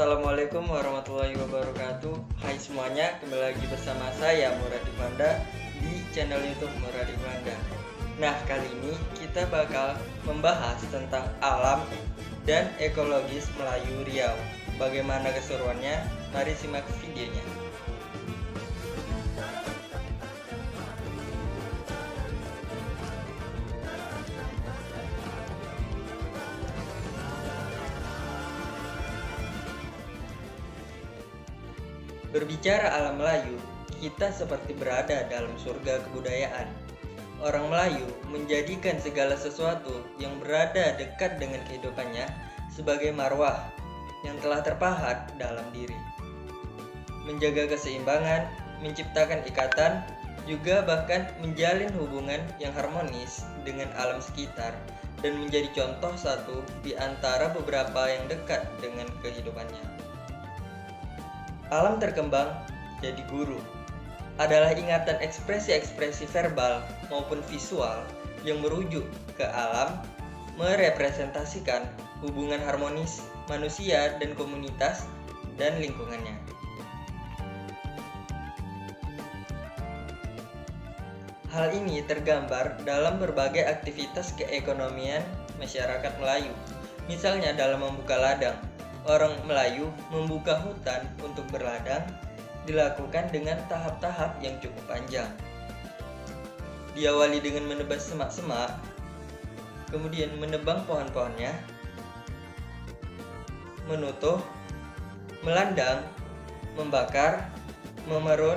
Assalamualaikum warahmatullahi wabarakatuh. Hai semuanya, kembali lagi bersama saya Murad Divanda di channel YouTube Murad Divanda. Nah, kali ini kita bakal membahas tentang alam dan ekologis Melayu Riau. Bagaimana keseruannya? Mari simak videonya. Berbicara alam Melayu, kita seperti berada dalam surga kebudayaan. Orang Melayu menjadikan segala sesuatu yang berada dekat dengan kehidupannya sebagai marwah yang telah terpahat dalam diri. Menjaga keseimbangan, menciptakan ikatan, juga bahkan menjalin hubungan yang harmonis dengan alam sekitar dan menjadi contoh satu di antara beberapa yang dekat dengan kehidupannya. Alam terkembang jadi guru adalah ingatan ekspresi-ekspresi verbal maupun visual yang merujuk ke alam, merepresentasikan hubungan harmonis manusia dan komunitas dan lingkungannya. Hal ini tergambar dalam berbagai aktivitas keekonomian masyarakat Melayu, misalnya dalam membuka ladang. Orang Melayu membuka hutan untuk berladang dilakukan dengan tahap-tahap yang cukup panjang. Diawali dengan menebas semak-semak, kemudian menebang pohon-pohonnya, menutuh, melandang, membakar, memerun,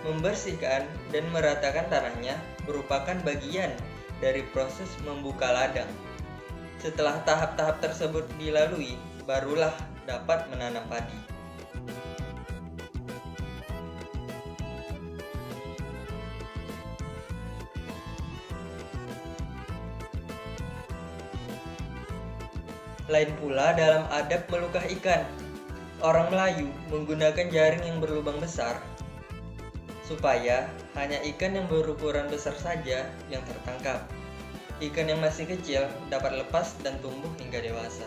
membersihkan, dan meratakan tanahnya merupakan bagian dari proses membuka ladang. Setelah tahap-tahap tersebut dilalui, barulah dapat menanam padi. Lain pula dalam adab melukah ikan. Orang Melayu menggunakan jaring yang berlubang besar supaya hanya ikan yang berukuran besar saja yang tertangkap. Ikan yang masih kecil dapat lepas dan tumbuh hingga dewasa.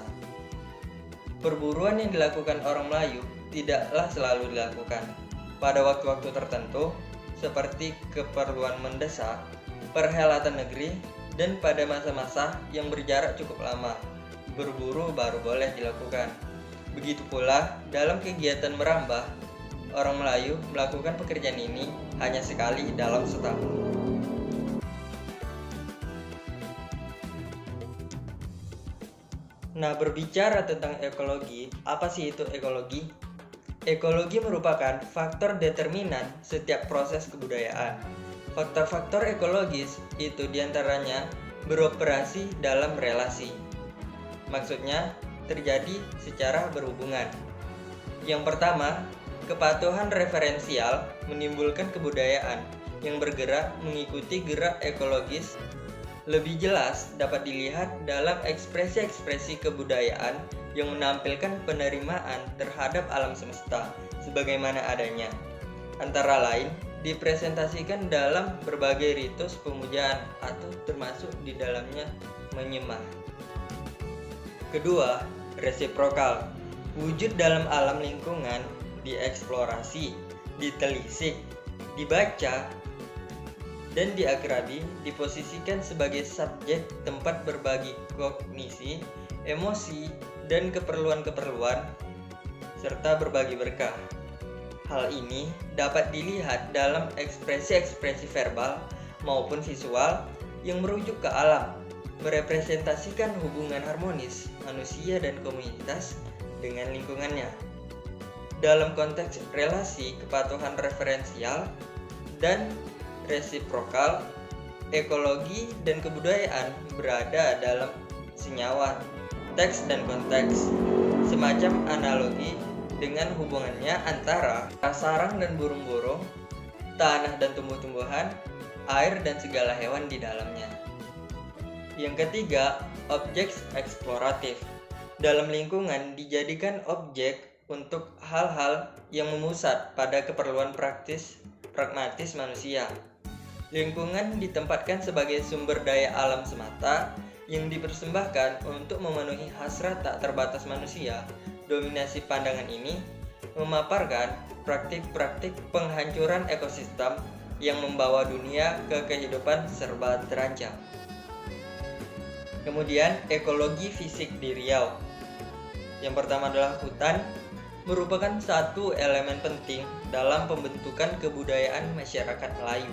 Perburuan yang dilakukan orang Melayu tidaklah selalu dilakukan. Pada waktu-waktu tertentu, seperti keperluan mendesak, perhelatan negeri, dan pada masa-masa yang berjarak cukup lama, berburu baru boleh dilakukan. Begitu pula dalam kegiatan merambah, orang Melayu melakukan pekerjaan ini hanya sekali dalam setahun. Nah, berbicara tentang ekologi, apa sih itu ekologi? Ekologi merupakan faktor determinan setiap proses kebudayaan. Faktor-faktor ekologis itu diantaranya beroperasi dalam relasi. Maksudnya, terjadi secara berhubungan. Yang pertama, kepatuhan referensial menimbulkan kebudayaan yang bergerak mengikuti gerak ekologis. Lebih jelas dapat dilihat dalam ekspresi-ekspresi kebudayaan yang menampilkan penerimaan terhadap alam semesta sebagaimana adanya. Antara lain, dipresentasikan dalam berbagai ritus pemujaan atau termasuk di dalamnya menyembah. Kedua, resiprokal. Wujud dalam alam lingkungan dieksplorasi, ditelisik, dibaca, dan diakrabi, diposisikan sebagai subjek tempat berbagi kognisi, emosi, dan keperluan-keperluan, serta berbagi berkah. Hal ini dapat dilihat dalam ekspresi-ekspresi verbal maupun visual yang merujuk ke alam, merepresentasikan hubungan harmonis manusia dan komunitas dengan lingkungannya. Dalam konteks relasi kepatuhan referensial dan resiprokal, ekologi dan kebudayaan berada dalam senyawa, teks dan konteks, semacam analogi dengan hubungannya antara sarang dan burung-burung, tanah dan tumbuh-tumbuhan, air dan segala hewan di dalamnya. Yang ketiga, objek eksploratif. Dalam lingkungan dijadikan objek untuk hal-hal yang memusat pada keperluan pragmatis manusia. Lingkungan ditempatkan sebagai sumber daya alam semata yang dipersembahkan untuk memenuhi hasrat tak terbatas manusia Dominasi pandangan ini memaparkan praktik-praktik penghancuran ekosistem yang membawa dunia ke kehidupan serba terancam. Kemudian, ekologi fisik di Riau. Yang pertama adalah hutan, merupakan satu elemen penting dalam pembentukan kebudayaan masyarakat Melayu.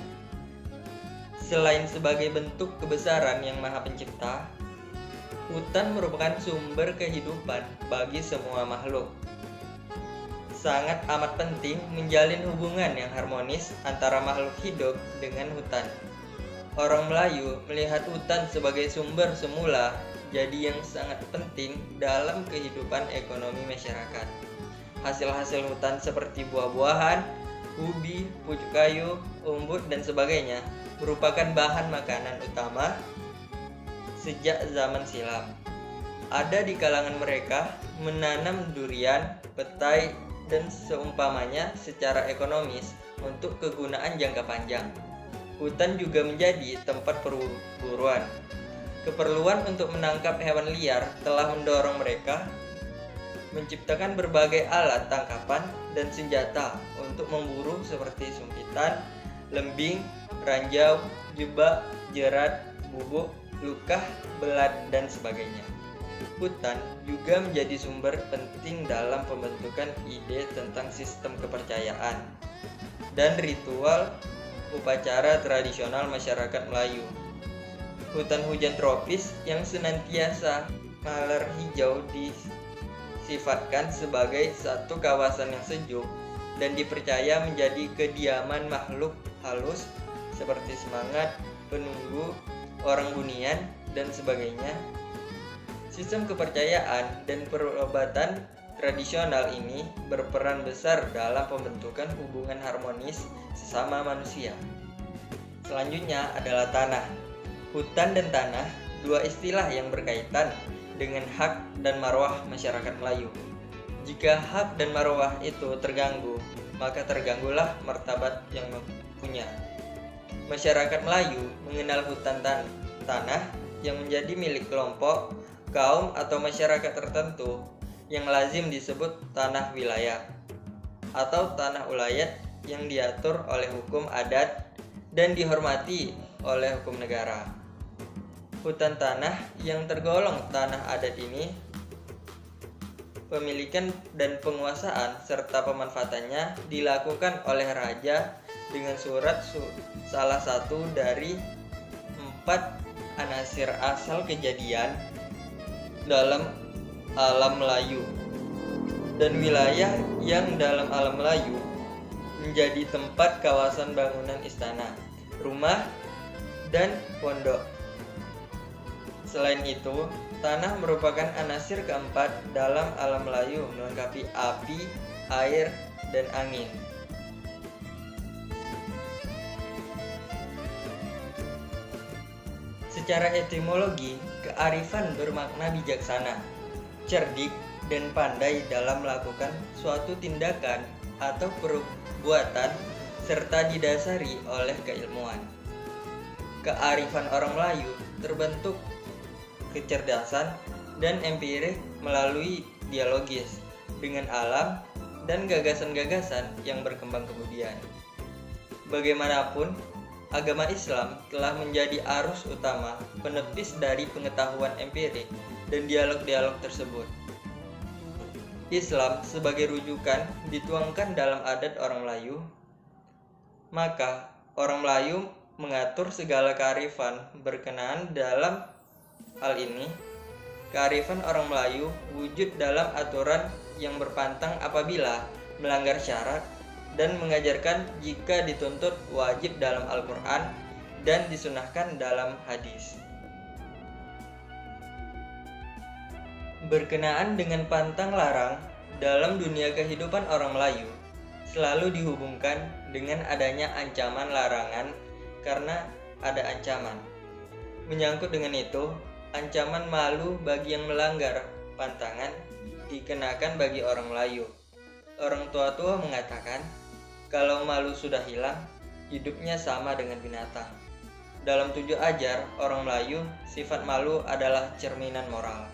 Selain sebagai bentuk kebesaran Yang Maha Pencipta, hutan merupakan sumber kehidupan bagi semua makhluk. Sangat amat penting menjalin hubungan yang harmonis antara makhluk hidup dengan hutan. Orang Melayu melihat hutan sebagai sumber semula, jadi yang sangat penting dalam kehidupan ekonomi masyarakat. Hasil-hasil hutan seperti buah-buahan, ubi, pucuk kayu, umbut, dan sebagainya merupakan bahan makanan utama sejak zaman silam. Ada di kalangan mereka menanam durian, petai, dan seumpamanya secara ekonomis untuk kegunaan jangka panjang. Hutan juga menjadi tempat perburuan. Keperluan untuk menangkap hewan liar telah mendorong mereka menciptakan berbagai alat tangkapan dan senjata untuk memburu seperti sumpitan, lembing, ranjau, jebak, jerat, bubuk, lukah, belat, dan sebagainya. Hutan juga menjadi sumber penting dalam pembentukan ide tentang sistem kepercayaan dan ritual upacara tradisional masyarakat Melayu. Hutan hujan tropis yang senantiasa malar hijau disifatkan sebagai satu kawasan yang sejuk dan dipercaya menjadi kediaman makhluk halus seperti semangat, penunggu, orang bunian, dan sebagainya. Sistem kepercayaan dan perobatan tradisional ini berperan besar dalam pembentukan hubungan harmonis sesama manusia. Selanjutnya adalah tanah. Hutan dan tanah, dua istilah yang berkaitan dengan hak dan marwah masyarakat Melayu. Jika hak dan marwah itu terganggu, maka terganggulah martabat yang punya. Masyarakat Melayu mengenal hutan tanah yang menjadi milik kelompok, kaum, atau masyarakat tertentu yang lazim disebut tanah wilayah atau tanah ulayat yang diatur oleh hukum adat dan dihormati oleh hukum negara. Hutan tanah yang tergolong tanah adat ini, pemilikan dan penguasaan serta pemanfaatannya dilakukan oleh raja dengan surat salah satu dari 4 anasir asal kejadian dalam alam Melayu, dan wilayah yang dalam alam Melayu menjadi tempat kawasan bangunan istana, rumah, dan pondok. Selain itu, tanah merupakan anasir keempat dalam alam Melayu melengkapi api, air, dan angin. Secara etimologi, kearifan bermakna bijaksana, cerdik, dan pandai dalam melakukan suatu tindakan atau perbuatan serta didasari oleh keilmuan. Kearifan orang Melayu terbentuk kecerdasan dan empirik melalui dialogis dengan alam dan gagasan-gagasan yang berkembang kemudian. Bagaimanapun, agama Islam telah menjadi arus utama penepis dari pengetahuan empirik dan dialog-dialog tersebut. Islam sebagai rujukan dituangkan dalam adat orang Melayu, maka orang Melayu mengatur segala kearifan berkenaan dalam hal ini. Kearifan orang Melayu wujud dalam aturan yang berpantang apabila melanggar syarat dan mengajarkan jika dituntut wajib dalam Al-Quran dan disunahkan dalam hadis. Berkenaan dengan pantang larang dalam dunia kehidupan orang Melayu selalu dihubungkan dengan adanya ancaman larangan karena ada ancaman. Menyangkut dengan itu, ancaman malu bagi yang melanggar pantangan dikenakan bagi orang Melayu. Orang tua-tua mengatakan, kalau malu sudah hilang, hidupnya sama dengan binatang. Dalam 7 ajar orang Melayu, sifat malu adalah cerminan moral.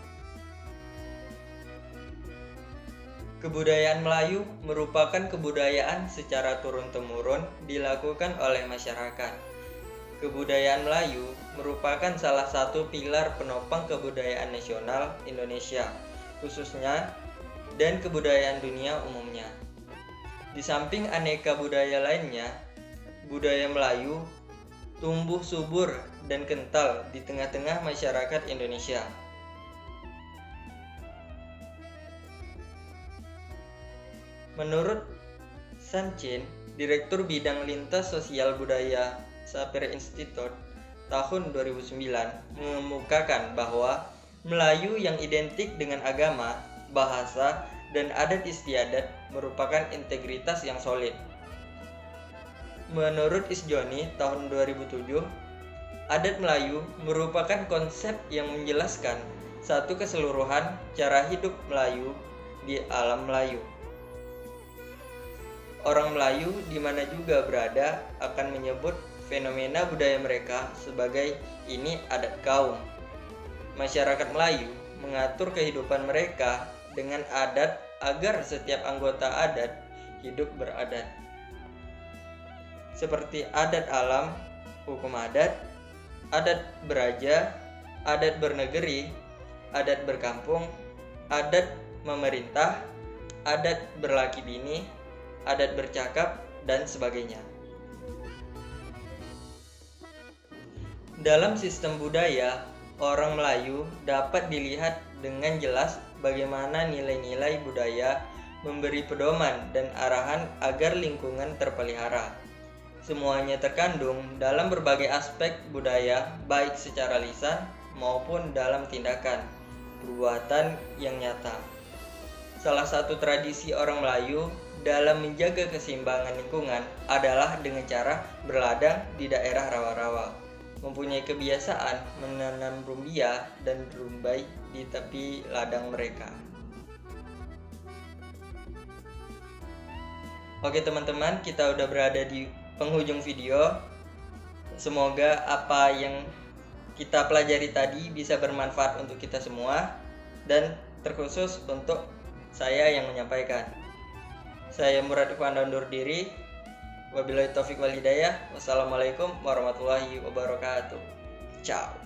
Kebudayaan Melayu merupakan kebudayaan secara turun-temurun dilakukan oleh masyarakat. Kebudayaan Melayu merupakan salah satu pilar penopang kebudayaan nasional Indonesia, khususnya, dan kebudayaan dunia umumnya. Di samping aneka budaya lainnya, budaya Melayu tumbuh subur dan kental di tengah-tengah masyarakat Indonesia. Menurut Sanchin, Direktur Bidang Lintas Sosial Budaya Sapir Institute tahun 2009 mengemukakan bahwa Melayu yang identik dengan agama, bahasa, dan adat istiadat merupakan integritas yang solid. Menurut Isjoni tahun 2007, adat Melayu merupakan konsep yang menjelaskan satu keseluruhan cara hidup Melayu di alam Melayu. Orang Melayu di mana juga berada akan menyebut fenomena budaya mereka sebagai ini adat kaum. Masyarakat Melayu mengatur kehidupan mereka dengan adat agar setiap anggota adat hidup beradat. Seperti adat alam, hukum adat, adat beraja, adat bernegeri, adat berkampung, adat memerintah, adat berlaki bini, adat bercakap, dan sebagainya. Dalam sistem budaya, orang Melayu dapat dilihat dengan jelas bagaimana nilai-nilai budaya memberi pedoman dan arahan agar lingkungan terpelihara. Semuanya terkandung dalam berbagai aspek budaya, baik secara lisan maupun dalam tindakan, perbuatan yang nyata. Salah satu tradisi orang Melayu dalam menjaga keseimbangan lingkungan adalah dengan cara berladang di daerah rawa-rawa. Mempunyai kebiasaan menanam rumbia dan rumbai di tepi ladang mereka. Oke teman-teman, kita udah berada di penghujung video. Semoga apa yang kita pelajari tadi bisa bermanfaat untuk kita semua, dan terkhusus untuk saya yang menyampaikan. Saya Murad Ikhwan undur diri. Wabillahi taufiq wal hidayah. Wassalamualaikum warahmatullahi wabarakatuh. Ciao.